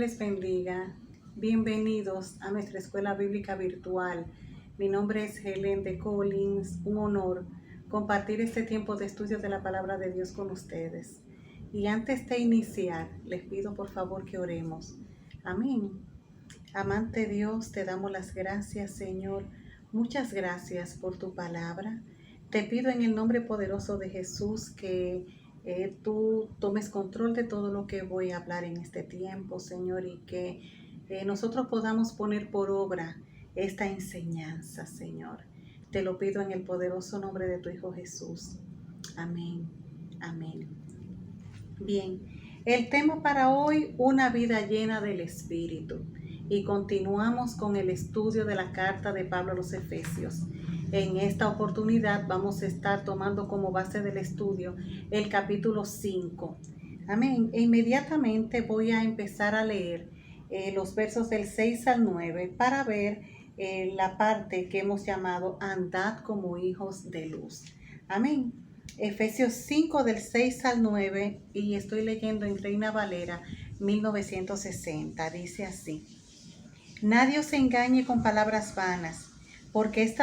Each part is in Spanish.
les bendiga. Bienvenidos a nuestra escuela bíblica virtual. Mi nombre es Helen de Collins. Un honor compartir este tiempo de estudio de la palabra de Dios con ustedes. Y antes de iniciar, les pido por favor que oremos. Amén. Amante Dios, te damos las gracias, Señor. Muchas gracias por tu palabra. Te pido en el nombre poderoso de Jesús que tú tomes control de todo lo que voy a hablar en este tiempo, Señor, y que nosotros podamos poner por obra esta enseñanza, Señor. Te lo pido en el poderoso nombre de tu Hijo Jesús. Amén. Amén. Bien, el tema para hoy, una vida llena del Espíritu. Y continuamos con el estudio de la carta de Pablo a los Efesios. En esta oportunidad vamos a estar tomando como base del estudio el capítulo 5. Amén. E inmediatamente voy a empezar a leer los versos del 6 al 9 para ver la parte que hemos llamado andad como hijos de luz. Amén. Efesios 5 del 6 al 9, y estoy leyendo en Reina Valera 1960. Dice así: Nadie os engañe con palabras vanas, porque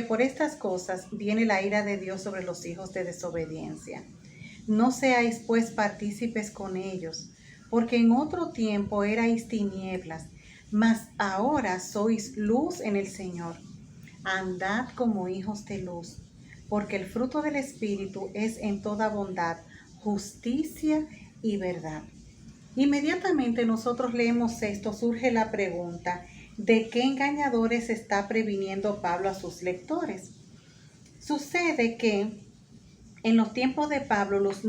por estas cosas viene la ira de Dios sobre los hijos de desobediencia. No seáis pues partícipes con ellos, porque en otro tiempo erais tinieblas, mas ahora sois luz en el Señor. Andad como hijos de luz, porque el fruto del Espíritu es en toda bondad, justicia y verdad. Inmediatamente nosotros leemos esto, surge la pregunta: ¿de qué engañadores está previniendo Pablo a sus lectores? Sucede que en los tiempos de Pablo los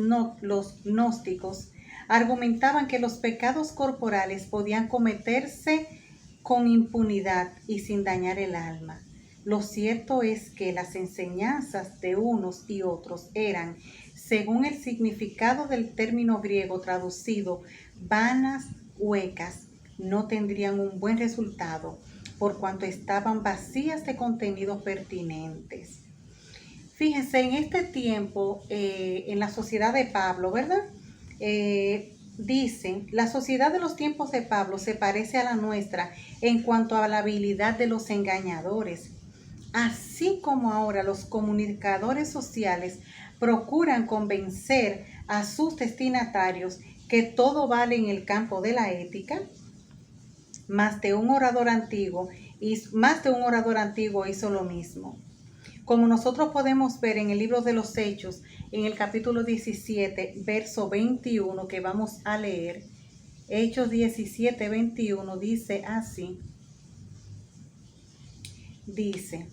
gnósticos argumentaban que los pecados corporales podían cometerse con impunidad y sin dañar el alma. Lo cierto es que las enseñanzas de unos y otros eran, según el significado del término griego traducido, vanas, huecas, no tendrían un buen resultado por cuanto estaban vacías de contenidos pertinentes. Fíjense, en este tiempo, en la sociedad de Pablo, ¿verdad? Dicen, la sociedad de los tiempos de Pablo se parece a la nuestra en cuanto a la habilidad de los engañadores. Así como ahora los comunicadores sociales procuran convencer a sus destinatarios que todo vale en el campo de la ética, más de un orador antiguo hizo lo mismo. Como nosotros podemos ver en el libro de los Hechos, en el capítulo 17, verso 21, que vamos a leer, Hechos 17, 21, dice así, dice: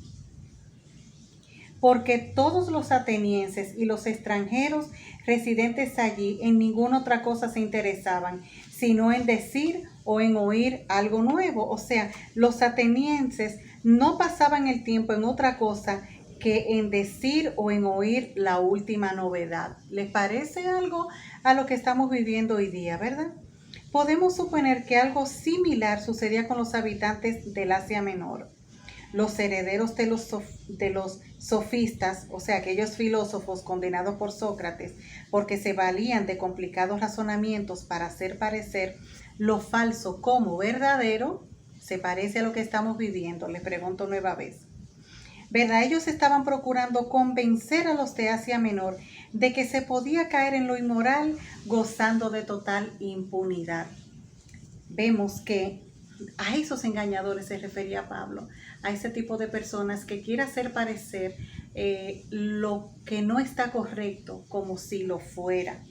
porque todos los atenienses y los extranjeros residentes allí en ninguna otra cosa se interesaban, sino en decir o en oír algo nuevo. O sea, los atenienses no pasaban el tiempo en otra cosa que en decir o en oír la última novedad. ¿Les parece algo a lo que estamos viviendo hoy día, verdad? Podemos suponer que algo similar sucedía con los habitantes del Asia Menor. Los herederos de los sofistas, o sea, aquellos filósofos condenados por Sócrates, porque se valían de complicados razonamientos para hacer parecer lo falso como verdadero, se parece a lo que estamos viviendo. Les pregunto nueva vez, ¿verdad? Ellos estaban procurando convencer a los de Asia Menor de que se podía caer en lo inmoral gozando de total impunidad. Vemos que a esos engañadores se refería Pablo, a ese tipo de personas que quiere hacer parecer lo que no está correcto como si lo fuera.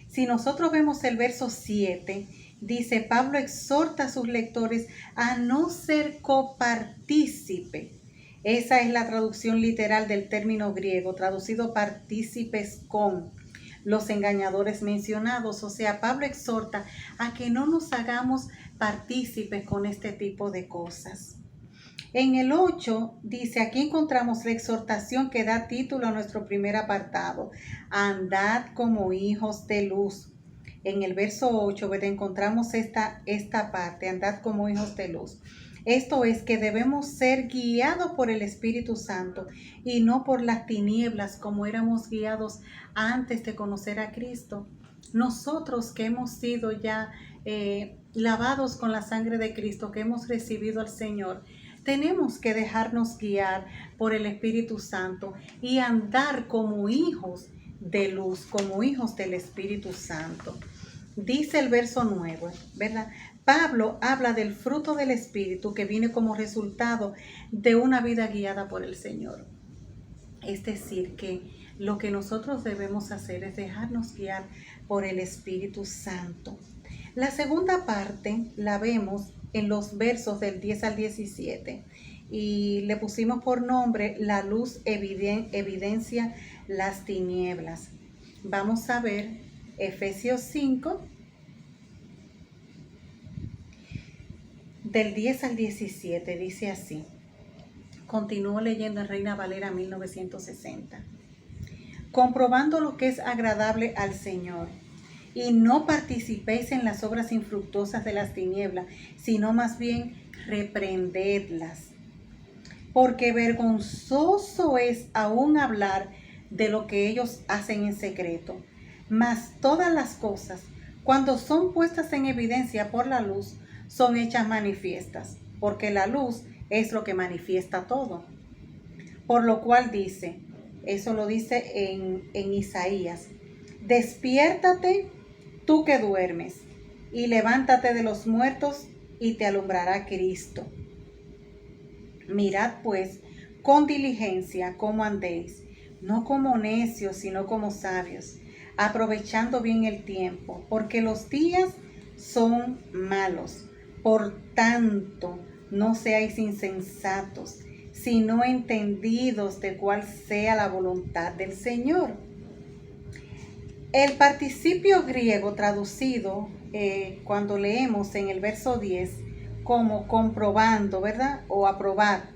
Si nosotros vemos el verso 7, dice: Pablo exhorta a sus lectores a no ser copartícipe. Esa es la traducción literal del término griego, traducido partícipes con los engañadores mencionados. O sea, Pablo exhorta a que no nos hagamos partícipes con este tipo de cosas. En el 8 dice, aquí encontramos la exhortación que da título a nuestro primer apartado: andad como hijos de luz. En el verso 8 encontramos esta parte: andad como hijos de luz. Esto es que debemos ser guiados por el Espíritu Santo y no por las tinieblas como éramos guiados antes de conocer a Cristo. Nosotros que hemos sido ya lavados con la sangre de Cristo, que hemos recibido al Señor, tenemos que dejarnos guiar por el Espíritu Santo y andar como hijos de luz, como hijos del Espíritu Santo. Dice el verso 9, ¿verdad? Pablo habla del fruto del Espíritu que viene como resultado de una vida guiada por el Señor. Es decir, que lo que nosotros debemos hacer es dejarnos guiar por el Espíritu Santo. La segunda parte la vemos en los versos del 10 al 17 y le pusimos por nombre la luz evidencia las tinieblas. Vamos a ver Efesios 5 del 10 al 17, dice así. Continúo leyendo en Reina Valera 1960. Comprobando lo que es agradable al Señor, y no participéis en las obras infructuosas de las tinieblas, sino más bien reprendedlas. Porque vergonzoso es aún hablar de lo que ellos hacen en secreto. Mas todas las cosas, cuando son puestas en evidencia por la luz, son hechas manifiestas, porque la luz es lo que manifiesta todo. Por lo cual dice, eso lo dice en Isaías, despiértate tú que duermes, y levántate de los muertos, y te alumbrará Cristo. Mirad pues con diligencia cómo andéis, no como necios, sino como sabios, aprovechando bien el tiempo, porque los días son malos. Por tanto, no seáis insensatos, sino entendidos de cuál sea la voluntad del Señor. El participio griego traducido, cuando leemos en el verso 10, como comprobando, ¿verdad? O aprobar,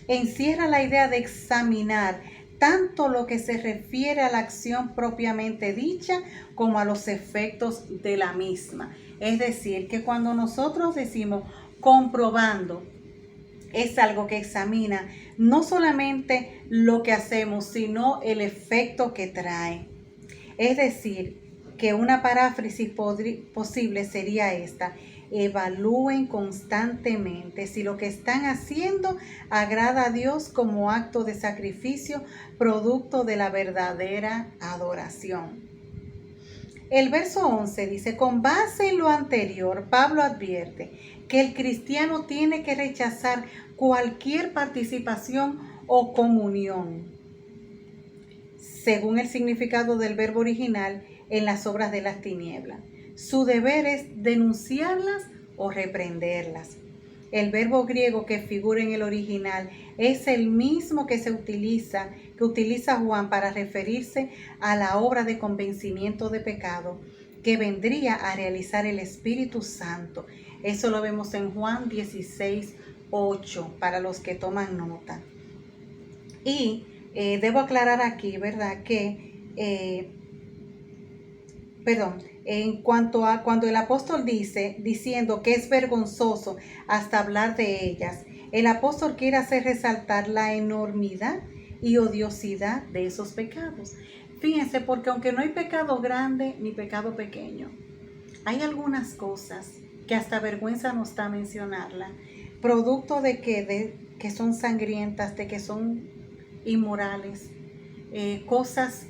encierra la idea de examinar tanto lo que se refiere a la acción propiamente dicha como a los efectos de la misma. Es decir, que cuando nosotros decimos comprobando, es algo que examina no solamente lo que hacemos, sino el efecto que trae. Es decir, que una paráfrasis posible sería esta: evalúen constantemente si lo que están haciendo agrada a Dios como acto de sacrificio, producto de la verdadera adoración. El verso 11 dice, con base en lo anterior, Pablo advierte que el cristiano tiene que rechazar cualquier participación o comunión, según el significado del verbo original, en las obras de las tinieblas. Su deber es denunciarlas o reprenderlas. El verbo griego que figura en el original es el mismo que utiliza Juan para referirse a la obra de convencimiento de pecado que vendría a realizar el Espíritu Santo. Eso lo vemos en Juan 16:8 para los que toman nota. Y debo aclarar aquí, ¿verdad? Que, en cuanto a cuando el apóstol diciendo que es vergonzoso hasta hablar de ellas, el apóstol quiere hacer resaltar la enormidad y odiosidad de esos pecados. Fíjense, porque aunque no hay pecado grande ni pecado pequeño, hay algunas cosas que hasta vergüenza nos da mencionarla, producto de que son sangrientas, de que son inmorales, cosas,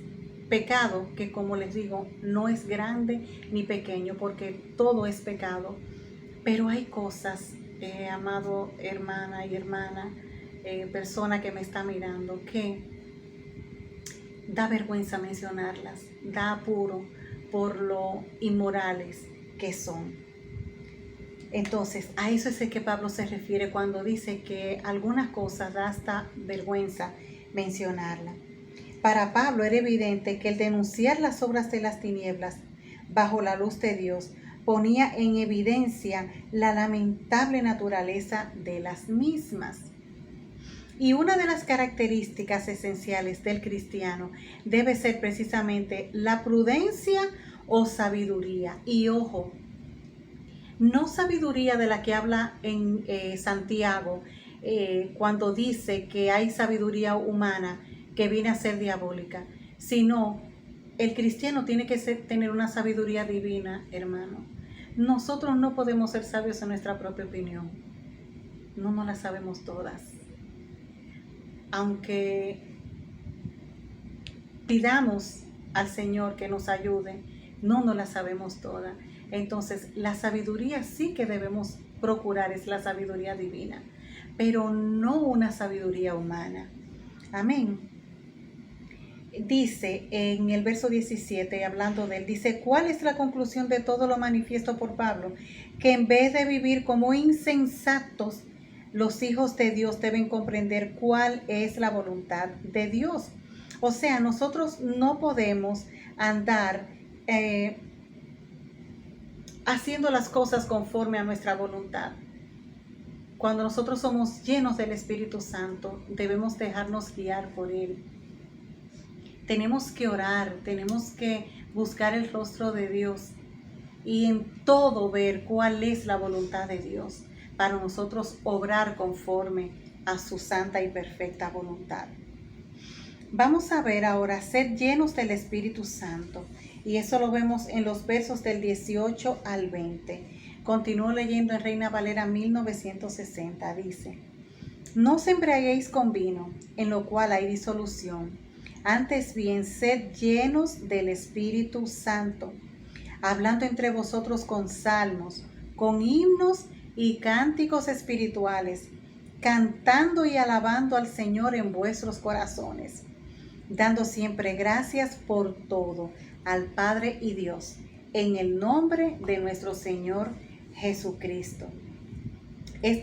pecado que, como les digo, no es grande ni pequeño, porque todo es pecado. Pero hay cosas, amado hermana y hermana, persona que me está mirando, que da vergüenza mencionarlas, da apuro por lo inmorales que son. Entonces, a eso es el que Pablo se refiere cuando dice que algunas cosas da hasta vergüenza mencionarla. Para Pablo era evidente que el denunciar las obras de las tinieblas bajo la luz de Dios ponía en evidencia la lamentable naturaleza de las mismas. Y una de las características esenciales del cristiano debe ser precisamente la prudencia o sabiduría. Y ojo, no sabiduría de la que habla en Santiago, cuando dice que hay sabiduría humana que viene a ser diabólica, sino el cristiano tiene que tener una sabiduría divina, hermano. Nosotros no podemos ser sabios en nuestra propia opinión. No nos las sabemos todas. Aunque pidamos al Señor que nos ayude, no nos las sabemos todas. Entonces, la sabiduría sí que debemos procurar es la sabiduría divina, pero no una sabiduría humana. Amén. Dice en el verso 17, hablando de él, dice, ¿cuál es la conclusión de todo lo manifiesto por Pablo? Que en vez de vivir como insensatos, los hijos de Dios deben comprender cuál es la voluntad de Dios. O sea, nosotros no podemos andar haciendo las cosas conforme a nuestra voluntad. Cuando nosotros somos llenos del Espíritu Santo, debemos dejarnos guiar por Él. Tenemos que orar, tenemos que buscar el rostro de Dios y en todo ver cuál es la voluntad de Dios para nosotros obrar conforme a su santa y perfecta voluntad. Vamos a ver ahora ser llenos del Espíritu Santo y eso lo vemos en los versos del 18 al 20. Continúo leyendo en Reina Valera 1960, dice, no os embriaguéis con vino, en lo cual hay disolución. Antes bien, sed llenos del Espíritu Santo, hablando entre vosotros con salmos, con himnos y cánticos espirituales, cantando y alabando al Señor en vuestros corazones, dando siempre gracias por todo al Padre y Dios, en el nombre de nuestro Señor Jesucristo. En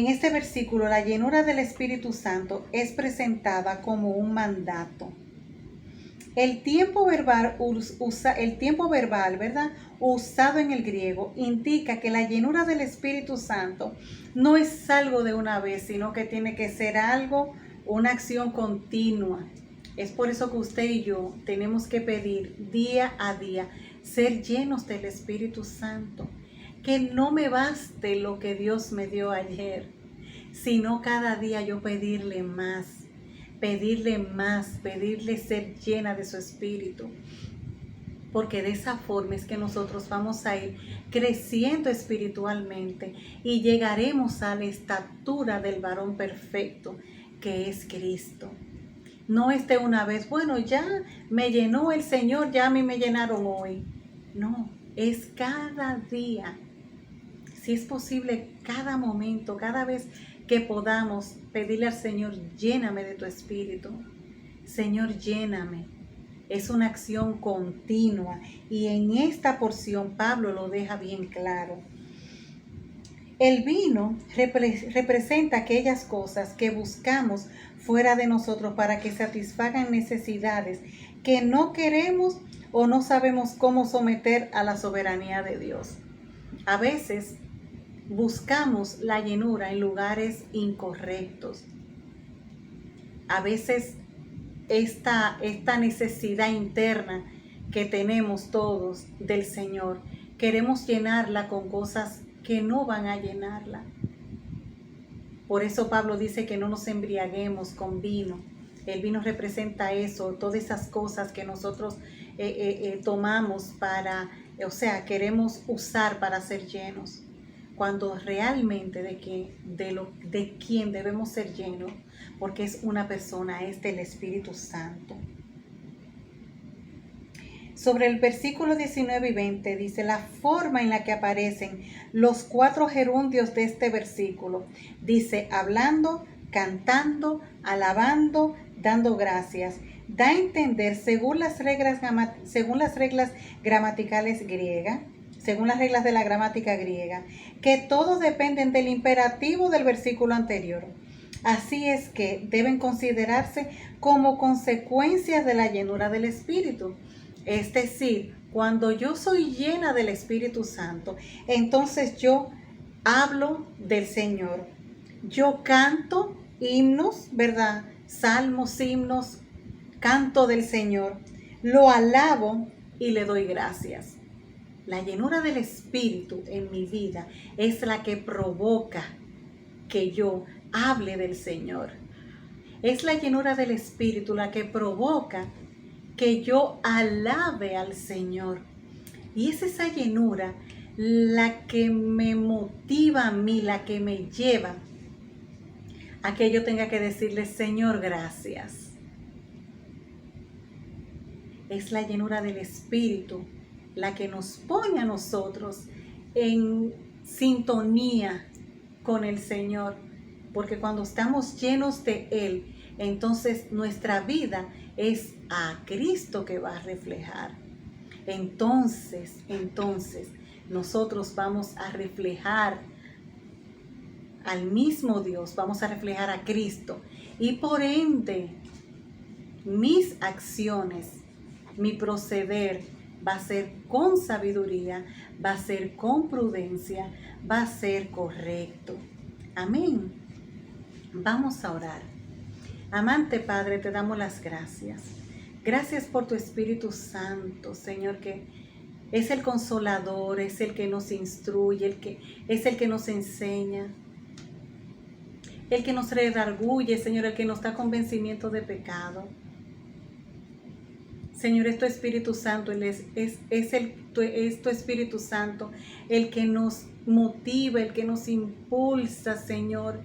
este versículo, la llenura del Espíritu Santo es presentada como un mandato. El tiempo verbal, ¿verdad?, usado en el griego, indica que la llenura del Espíritu Santo no es algo de una vez, sino que tiene que ser algo, una acción continua. Es por eso que usted y yo tenemos que pedir día a día ser llenos del Espíritu Santo. Que no me baste lo que Dios me dio ayer, sino cada día yo pedirle ser llena de su Espíritu. Porque de esa forma es que nosotros vamos a ir creciendo espiritualmente y llegaremos a la estatura del varón perfecto, que es Cristo. No es de una vez, bueno, ya me llenó el Señor, ya a mí me llenaron hoy. No, es cada día. Si es posible, cada momento, cada vez que podamos pedirle al Señor, lléname de tu Espíritu. Señor, lléname. Es una acción continua y en esta porción Pablo lo deja bien claro. El vino representa aquellas cosas que buscamos fuera de nosotros para que satisfagan necesidades que no queremos o no sabemos cómo someter a la soberanía de Dios. A veces buscamos la llenura en lugares incorrectos. A veces esta necesidad interna que tenemos todos del Señor, queremos llenarla con cosas que no van a llenarla. Por eso Pablo dice que no nos embriaguemos con vino. El vino representa eso, todas esas cosas que nosotros tomamos queremos usar para ser llenos. Cuando realmente de quien debemos ser llenos, porque es una persona, es del Espíritu Santo. Sobre el versículo 19 y 20 dice la forma en la que aparecen los 4 gerundios de este versículo. Dice hablando, cantando, alabando, dando gracias. Da a entender según las reglas gramaticales griegas, según las reglas de la gramática griega, que todos dependen del imperativo del versículo anterior. Así es que deben considerarse como consecuencias de la llenura del Espíritu. Es decir, cuando yo soy llena del Espíritu Santo, entonces yo hablo del Señor. Yo canto himnos, ¿verdad? Salmos, himnos, canto del Señor. Lo alabo y le doy gracias. La llenura del Espíritu en mi vida es la que provoca que yo hable del Señor. Es la llenura del Espíritu la que provoca que yo alabe al Señor. Y es esa llenura la que me motiva a mí, la que me lleva a que yo tenga que decirle, Señor, gracias. Es la llenura del Espíritu la que nos pone a nosotros en sintonía con el Señor, porque cuando estamos llenos de Él, entonces nuestra vida es a Cristo que va a reflejar. Entonces, nosotros vamos a reflejar al mismo Dios, vamos a reflejar a Cristo. Y por ende, mis acciones, mi proceder va a ser con sabiduría, va a ser con prudencia, va a ser correcto. Amén. Vamos a orar. Amante Padre, te damos las gracias. Gracias por tu Espíritu Santo, Señor, que es el consolador, es el que nos instruye, es el que nos enseña, el que nos redarguye, Señor, el que nos da convencimiento de pecado. Señor, es tu Espíritu Santo, es tu Espíritu Santo el que nos motiva, el que nos impulsa, Señor,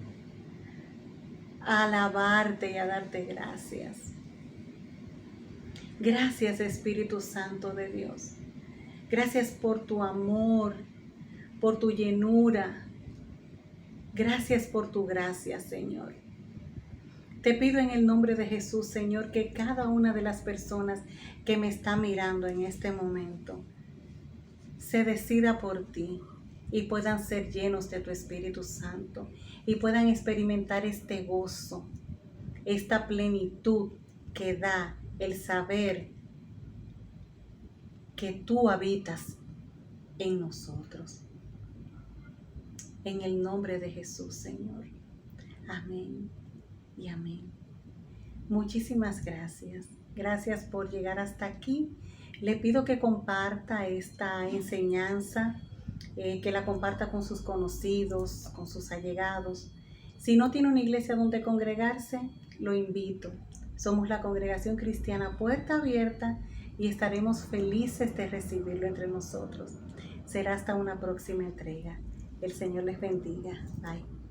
a alabarte y a darte gracias. Gracias, Espíritu Santo de Dios. Gracias por tu amor, por tu llenura. Gracias por tu gracia, Señor. Te pido en el nombre de Jesús, Señor, que cada una de las personas que me está mirando en este momento se decida por ti y puedan ser llenos de tu Espíritu Santo y puedan experimentar este gozo, esta plenitud que da el saber que tú habitas en nosotros. En el nombre de Jesús, Señor. Amén y amén. Muchísimas gracias. Gracias por llegar hasta aquí. Le pido que comparta esta enseñanza, que la comparta con sus conocidos, con sus allegados. Si no tiene una iglesia donde congregarse, lo invito. Somos la Congregación Cristiana Puerta Abierta y estaremos felices de recibirlo entre nosotros. Será hasta una próxima entrega. El Señor les bendiga. Bye.